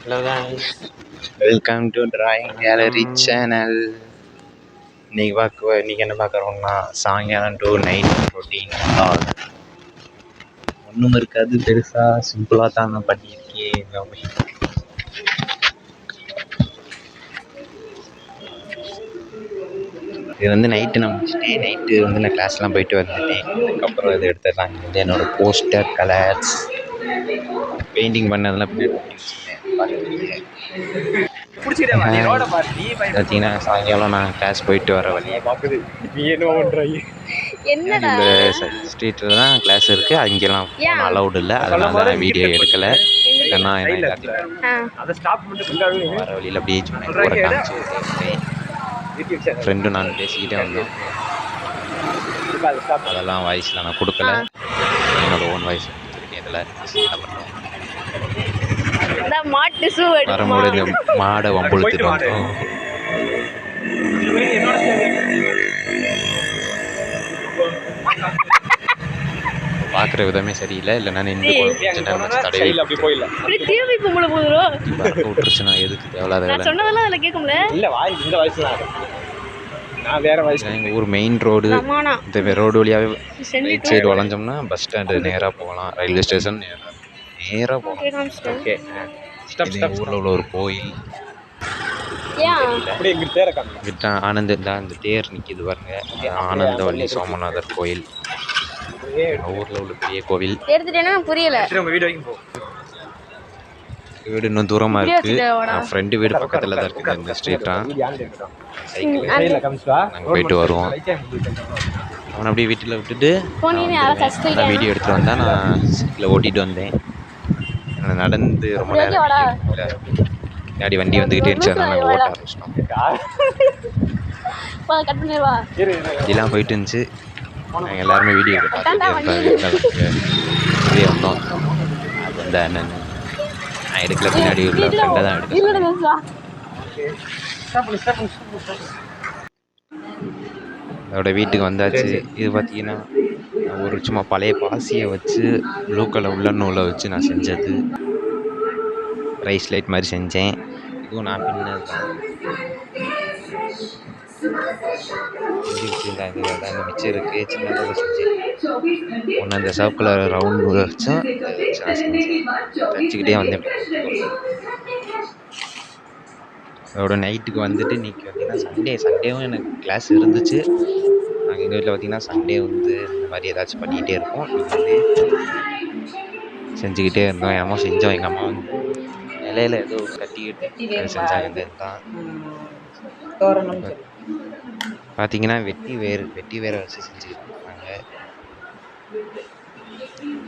Hello guys, welcome to Drawing Gallery channel. இன்னைக்கு என்ன பார்க்குறோம்னா சாயங்காலம் டு நைட் ரொட்டீன் ஒன்றும் இருக்காது, பெருசாக சிம்பிளாக தான் நான் பண்ணியிருக்கேன் எல்லாமே. இது வந்து நைட்டு நான் முடிச்சிட்டேன். நைட்டு வந்து நான் கிளாஸ்லாம் போயிட்டு வந்துட்டேன். அதுக்கப்புறம் இது எடுத்துடலாம். இது வந்து என்னோடய போஸ்டர் கலர்ஸ் பெயிண்டிங் பண்ணதெல்லாம் பின்னாடி வச்சுருந்தேன். பார்த்தீங்கன்னா சாயங்காலம் நான் கிளாஸ் போயிட்டு வர வழி இந்த ஸ்ட்ரீட்டில் தான் கிளாஸ் இருக்குது. அங்கெல்லாம் ஃபோன் அலௌடு இல்லை, அதனால வீடியோ எடுக்கலை. இல்லைன்னா வர வழியில் அப்படியே ஊரை காமிச்சு ஃப்ரெண்டும் நான் பேசிக்கிட்டே வந்தோம். அதெல்லாம் வாய்ஸில் நான் கொடுக்கல, என்னோடய ஓன் வாய்ஸ் கொடுத்துருக்கேன். இதில் வரும்போது இந்த மாடை வம்புழுத்துட்டு வந்தோம். பார்க்குற விதமே சரியில்லை. இல்லைன்னா நின்று கொஞ்ச நேரம் வச்சு தடவி விட்டுருச்சுன்னா எதுக்கு தேவையில்லாத எங்கள் ஊர் மெயின் ரோடு. இந்த ரோடு வழியாகவே ரைட் சைடு வளைஞ்சோம்னா பஸ் ஸ்டாண்டு நேராக போகலாம், ரயில்வே ஸ்டேஷன் நேராக போகலாம். ஓகே, ஊரில் உள்ள ஒரு கோயில் ஆனந்த இந்த தேர் நிற்கிது பாருங்க, ஆனந்தவள்ளி சோமநாதர் கோயில். ஊரில் உள்ள பெரிய கோவில். புரியல, வீடு இன்னும் தூரமாக இருக்குது. என் ஃப்ரெண்டு வீடு பக்கத்தில் தான் இருக்குது. இந்த ஸ்ட்ரீட்டாக நாங்கள் போயிட்டு வருவோம். அவனை அப்படியே வீட்டில் விட்டுட்டு வீடியோ எடுத்துகிட்டு வந்தால் நான் சைக்கிளில் ஓட்டிகிட்டு வந்தேன். நடந்து ரொம்ப நேரம் பின்னாடி வண்டி வந்துக்கிட்டே இருந்துச்சு, அதனால் நாங்கள் ஓட்ட ஆரம்பிச்சிட்டோம். இதெல்லாம் போயிட்டு இருந்துச்சு. நாங்கள் எல்லாருமே வீடியோ அப்படியே வந்தோம். அது வந்து அண்ணன் நான் எடுக்கல, பின்னாடி உள்ள ஃப்ரெண்டை தான் எடுக்க. அதோட வீட்டுக்கு வந்தாச்சு. இது பார்த்தீங்கன்னா ஒரு சும்மா பழைய பாசியை வச்சு ப்ளூ கலர் உள்ள நூலை வச்சு நான் செஞ்சது. ரைஸ் லைட் மாதிரி செஞ்சேன். இதுவும் நான் பின்னது தான். மிச்சம் இருக்குது, சின்னதாக செஞ்சேன். ஒன்று அந்த சிவப்பு கலர் ரவுண்டு வச்சும் வச்சு நான் செஞ்சேன். தச்சுக்கிட்டே வந்தேன். அதோட நைட்டுக்கு வந்துட்டு இன்றைக்கி பார்த்திங்கன்னா சண்டேவும் எனக்கு கிளாஸ் இருந்துச்சு. நாங்கள் எங்கள் வீட்டில் பார்த்திங்கன்னா சண்டே வந்து இந்த மாதிரி ஏதாச்சும் பண்ணிக்கிட்டே இருப்போம். வந்து செஞ்சுக்கிட்டே இருந்தோம். என்னமோ செஞ்சோம். எங்கள் அம்மா வந்து இலையில ஏதோ கட்டிக்கிட்டு செஞ்சாங்க. தான் பார்த்தீங்கன்னா வெட்டி வேரை வச்சு செஞ்சுக்கிட்டு இருக்காங்க.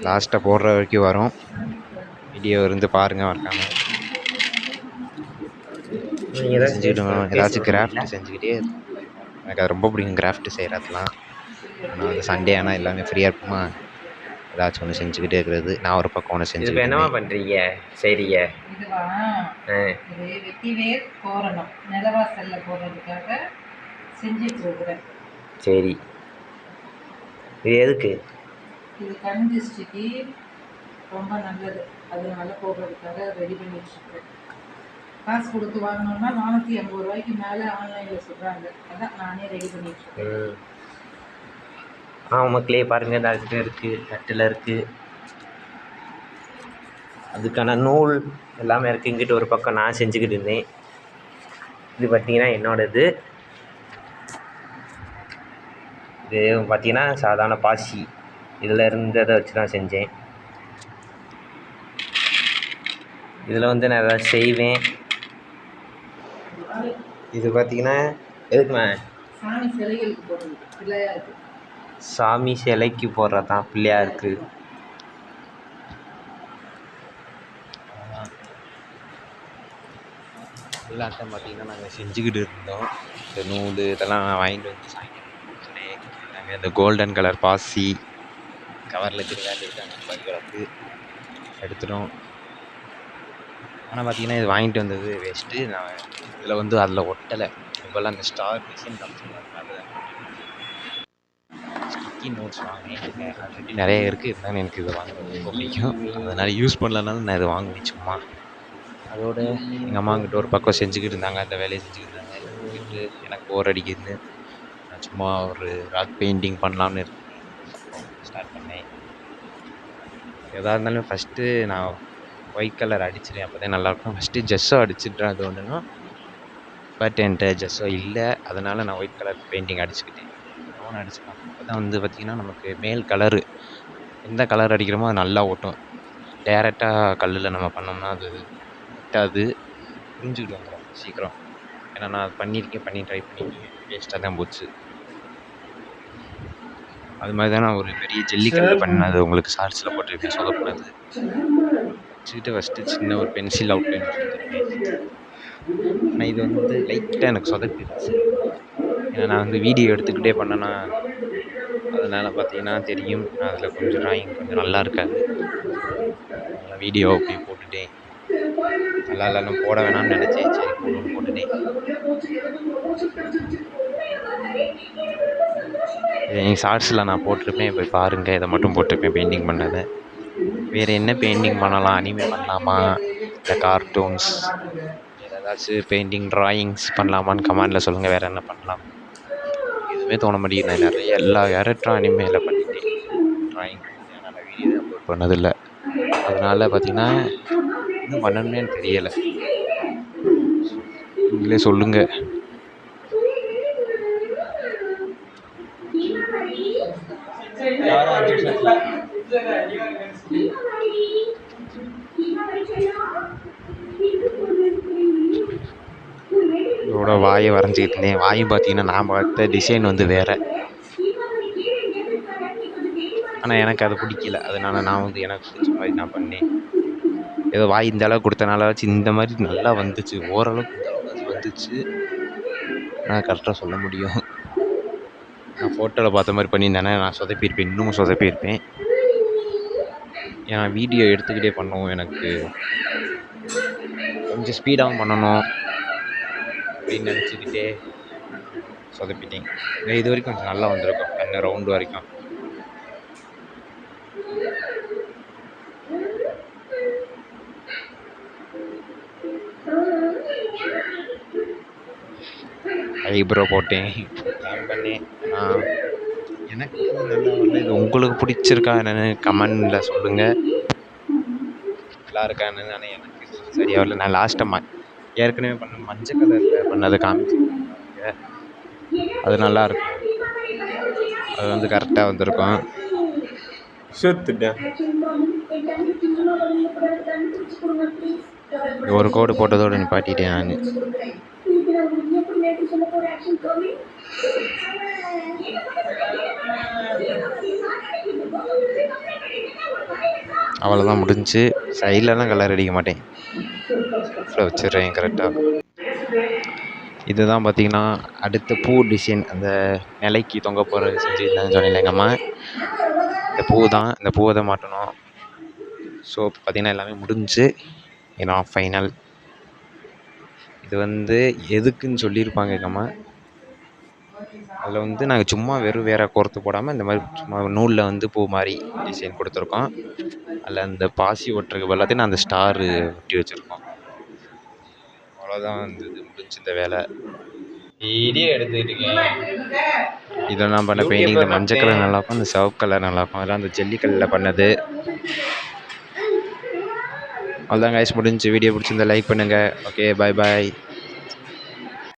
லாஸ்ட்டாக போடுற வரைக்கும் வரும். வீடியோ இருந்து பாருங்கள், மறக்காம. செஞ்சுக்கிட்டு ஏதாச்சும் கிராஃப்ட் செஞ்சுக்கிட்டே எனக்கு அது ரொம்ப பிடிக்கும். கிராஃப்ட் செய்கிறதுலாம் நான் வந்து சண்டே ஆனால் எல்லாமே ஃப்ரீயாக இருக்குமா, ஏதாச்சும் ஒன்று செஞ்சுக்கிட்டே இருக்கிறது. நான் ஒரு பக்கம் ஒன்று செஞ்சு. என்னவா பண்ணுறீங்க செய்றீங்க? வெட்டி வேர் தோரணம் நிலவாசலில் போடுறதுக்காக செஞ்சுட்டு இருக்கிறேன். சரி, இது எதுக்கு? இது கண் திருஷ்டிக்கு ரொம்ப நல்லது, அதனால போடுறதுக்காக ரெடி பண்ணிட்டு இருக்கேன். காசு கொடுத்து வாங்கினோம்னா 480 ரூபாய்க்கு மேலே ஆன்லைனில் சொல்கிறாங்க. அதான் நானே ரெடி பண்ணிட்டு இருக்கேன். மக்களே பாருங்கள், இந்த அதுக்கிட்ட இருக்குது, தட்டில் இருக்குது, அதுக்கான நூல் எல்லாமே இருக்குது. இங்கிட்ட ஒரு பக்கம் நான் செஞ்சுக்கிட்டு இருந்தேன். இது பார்த்திங்கன்னா என்னோடது. இது பார்த்திங்கன்னா சாதாரண பாசி, இதில் இருந்ததை வச்சு தான் செஞ்சேன். இதில் வந்து நான் எதாவது செய்வேன். இது பார்த்திங்கன்னா எதுக்குண்ணா? சாமி சிலைக்கு போடுறது தான், பிள்ளையாருக்கு. எல்லாத்தையும் பார்த்திங்கன்னா நாங்கள் செஞ்சுக்கிட்டு இருந்தோம். இந்த நூல் இதெல்லாம் வாங்கிட்டு வந்து நாங்கள் இந்த கோல்டன் கலர் பாசி கவரில் கிடக்கு எடுத்துட்டோம். ஆனால் பார்த்திங்கன்னா இது வாங்கிட்டு வந்தது வேஸ்ட்டு. நான் இதில் வந்து அதில் ஒட்டலை. இப்போல்லாம் அந்த ஸ்டார் டிசைன் ஸ்டிக்கி நோட்ஸ் வாங்கினேன். ஆல்ரெடி நிறைய இருக்குது, இருந்தாலும் எனக்கு இதை வாங்க ரொம்ப பிடிக்கும். அதனால் யூஸ் பண்ணலனாலும் நான் இதை வாங்குவேன் சும்மா. அதோடு எங்கள் அம்மா அங்கிட்ட ஒரு பக்கம் செஞ்சுக்கிட்டு இருந்தாங்க, அந்த வேலையை செஞ்சுக்கிட்டு இருந்தாங்க. இங்கிட்டு எனக்கு போர் அடிக்குதுன்னு நான் சும்மா ஒரு ராக் பெயிண்டிங் பண்ணலான்னு ஸ்டார்ட் பண்ணேன். எதாக இருந்தாலும் ஃபஸ்ட்டு நான் ஒயிட் கலர் அடிச்சிடுவேன், அப்போ தான் நல்லாயிருக்கும். ஃபஸ்ட்டு ஜெஸ்ஸோ அடிச்சிடுறேன், அது ஒன்றுனா. பட் என்கிட்ட ஜெஸ்ஸோ இல்லை, அதனால் நான் ஒயிட் கலர் பெயிண்டிங் அடிச்சுக்கிட்டேன். ப்ரௌன் அடிச்சுக்கலாம். அப்போ தான் வந்து பார்த்திங்கன்னா நமக்கு மேல் கலரு எந்த கலர் அடிக்கிறோமோ அது நல்லா ஓட்டும். டேரெக்டாக கல்லில் நம்ம பண்ணோம்னா அது ஒட்டாது, புரிஞ்சுக்கிட்டு வந்துடும் சீக்கிரம். ஏன்னா நான் அது பண்ணி ட்ரை பண்ணியிருக்கேன், வேஸ்ட்டாக தான் போச்சு. அது மாதிரி தான் நான் ஒரு பெரிய ஜல்லிக்கல் பண்ணது உங்களுக்கு ஷார்ட்ஸில் போட்டிருக்கேன், சொதப்பினது. வச்சுக்கிட்டு ஃபஸ்ட்டு சின்ன ஒரு பென்சில் அவுட்லைன் கொடுத்துருக்கேன். ஆனால் இது வந்து லைட்டாக எனக்கு சொதப்பிடுச்சு. ஏன்னா நான் வந்து வீடியோ எடுத்துக்கிட்டே பண்ணேன்னா, அதனால் பார்த்தீங்கன்னா தெரியும், அதில் கொஞ்சம் ட்ராயிங் கொஞ்சம் நல்லா இருக்காது. அதனால் வீடியோ அப்படியே போட்டுட்டேன். நல்லா இல்லைன்னு போட வேணாம்னு நினச்சேன், சரி போட்டுட்டேன். என் ஷார்ட்ஸில் நான் போட்டிருப்பேன், போய் பாருங்கள். இதை மட்டும் போட்டிருப்பேன் பெயிண்டிங் பண்ணதை. வேறு என்ன பெயிண்டிங் பண்ணலாம், அனிமே பண்ணலாமா, இல்லை கார்ட்டூன்ஸ், வேறு ஏதாச்சும் பெயிண்டிங் ட்ராயிங்ஸ் பண்ணலாமான்னு கமெண்டில் சொல்லுங்கள். வேறு என்ன பண்ணலாம், எதுவுமே தோண மாட்டேங்குது. நான் நிறைய எல்லா கேரக்டரும் அனிமேயில் பண்ணிட்டேன், ட்ராயிங் பண்ணிட்டேன். ஆனால் நான் வீடியோ தான் அப்லோட் பண்ணதில்லை. அதனால் பார்த்திங்கன்னா இன்னும் பண்ணணும்னே தெரியலை. நீங்களே சொல்லுங்கள். இதோட வாயை வரைஞ்சிக்கிட்டு இருந்தேன். வாயும் பார்த்தீங்கன்னா நான் பார்த்த டிசைன் வந்து வேறு, ஆனால் எனக்கு அது பிடிக்கல. அதனால் நான் வந்து எனக்கு பிடிச்ச மாதிரி நான் பண்ணேன். ஏதோ வாய் இந்த அளவுக்கு கொடுத்தனாலாச்சு இந்த மாதிரி நல்லா வந்துச்சு, ஓரளவுக்கு இந்த அளவுக்கு வந்துச்சு. ஆனால் கரெக்டாக சொல்ல முடியும், நான் ஃபோட்டோவில் பார்த்த மாதிரி பண்ணியிருந்தேனே நான் சொதப்பியிருப்பேன், இன்னமும் சொதப்பியிருப்பேன். ஏன்னா வீடியோ எடுத்துக்கிட்டே பண்ணவும் எனக்கு கொஞ்சம் ஸ்பீடாகவும் பண்ணணும் அப்படின்னு நினச்சிக்கிட்டே சொதப்பிட்டேன். இது வரைக்கும் கொஞ்சம் நல்லா வந்திருக்கும், கண்ணு ரவுண்டு வரைக்கும். ஐப்ரோ போட்டேன், பிளான் பண்ணேன். எனக்கு நல்லா வரல. இது உங்களுக்கு பிடிச்சிருக்கா என்னென்னு கமெண்டில் சொல்லுங்கள். நல்லா இருக்கா என்னென்னு. ஆனால் எனக்கு சரியாக வரல. நான் லாஸ்ட்டாக ஏற்கனவே பண்ண மஞ்சள் கலரில் பண்ணதை காமிச்சிருக்கேன் பாருங்க, அது நல்லாயிருக்கும். அது வந்து கரெக்டாக வந்திருக்கும். ஒரு கோடு போட்டதோடு நிப்பாட்டிட்டேன் நான். அவ்வளோதான் முடிஞ்சு. சைட்லலாம் கலர் அடிக்க மாட்டேன், வச்சிடுறேன் கரெக்டாக. இதுதான் பார்த்திங்கன்னா அடுத்த பூ டிசைன், அந்த நிலைக்கு தொங்க போகிறது செஞ்சுருந்தாங்கன்னு சொன்னேன் எங்கள் அம்மா. இந்த பூ தான், இந்த பூவை தான் மாட்டணும். ஸோ பார்த்திங்கன்னா எல்லாமே முடிஞ்சு, ஏன்னா ஃபைனல். இது வந்து எதுக்குன்னு சொல்லியிருப்பாங்க எங்கள் அம்மா. அதில் வந்து நாங்கள் சும்மா வேறு கோர்த்து போடாமல் இந்த மாதிரி சும்மா நூலில் வந்து பூ மாதிரி டிசைன் கொடுத்துருக்கோம். அதில் அந்த பாசி ஒட்டுறதுக்கு எல்லாத்தையும் நான் அந்த ஸ்டாரு ஒட்டி வச்சுருக்கோம். அவ்வளோதான் வந்து இது முடிஞ்சு இந்த வேலை. வீடியோ எடுத்துக்கிட்டுருக்கேன். இதெல்லாம் பண்ண பெயிண்டிங் இந்த மஞ்சள் கலர் நல்லாயிருக்கும், இந்த சிவப்பு கலர் நல்லாயிருக்கும். அதெல்லாம் அந்த ஜல்லிக்கல்லில் பண்ணது. அவ்வளோதான் கைஸ், முடிஞ்சு. வீடியோ பிடிச்சிருந்தா லைக் பண்ணுங்கள். ஓகே, பாய் பாய்.